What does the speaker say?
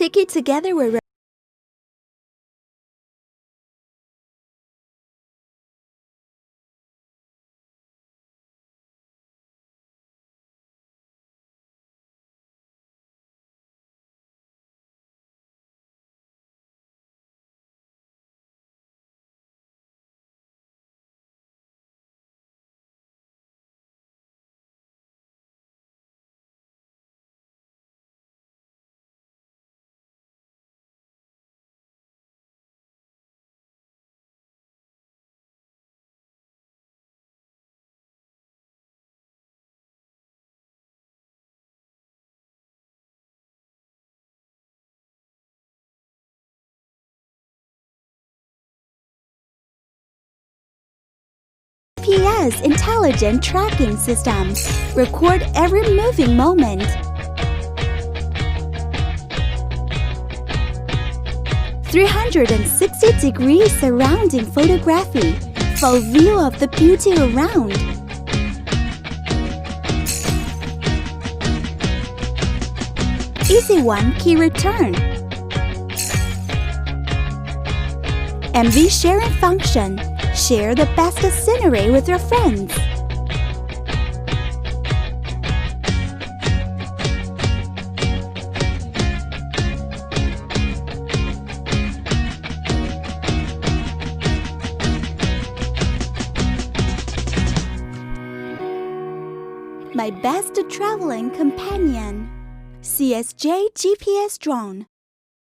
Take it together with GPS intelligent tracking system. Record every moving moment. 360-degree surrounding photography. Full view of the beauty around. Easy one key return. MV sharing function. Share the best scenery with your friends. My best traveling companion. CSJ GPS drone.